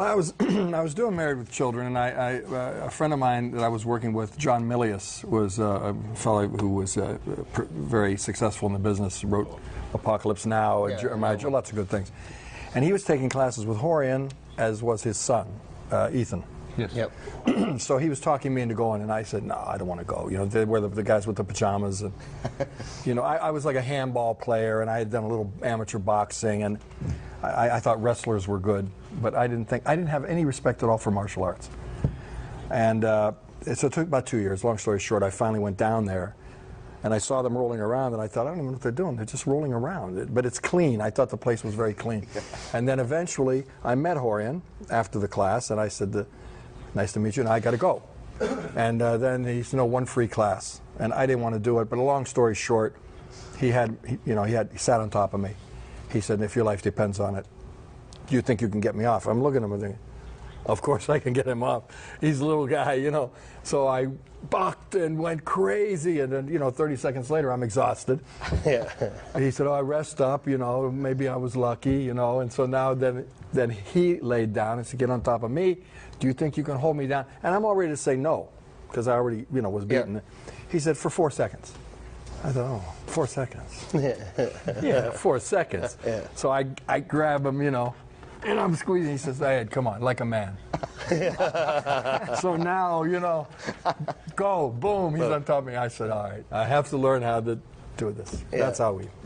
I was I was doing Married with Children, and a friend of mine that I was working with, John Milius, was a fellow who was very successful in the business. Wrote Apocalypse Now, lots of good things. And he was taking classes with Horian, as was his son, Ethan. Yes. Yep. So he was talking me into going, and I said, "No, I don't want to go." You know, they were the guys with the pajamas, and you know, I was like a handball player, and I had done a little amateur boxing, and I thought wrestlers were good, but I didn't have any respect at all for martial arts. And so it took about 2 years. Long story short, I finally went down there, and I saw them rolling around, and I thought, I don't even know what they're doing. They're just rolling around. But it's clean. I thought the place was very clean. And then eventually, I met Horian after the class, and I said, "Nice to meet you, and I got to go." And then he said, "No, one free class." And I didn't want to do it, but a long story short, he sat on top of me. He said, "If your life depends on it, do you think you can get me off?" I'm looking at him and thinking, of course I can get him off. He's a little guy, you know. So I bucked and went crazy, and then, you know, 30 seconds later, I'm exhausted. Yeah. He said, "Oh, I rest up, you know, maybe I was lucky, you know." And so now then he laid down and said, "Get on top of me. Do you think you can hold me down?" And I'm all ready to say no, because I already, you know, was beaten. Yeah. He said, "For 4 seconds." I thought, "Oh, 4 seconds." Yeah, 4 seconds. Yeah. So I grab him, you know, and I'm squeezing. He says, "Ed, come on, like a man." So now, you know, go, boom, he's on top of me. I said, "All right, I have to learn how to do this." Yeah. That's how we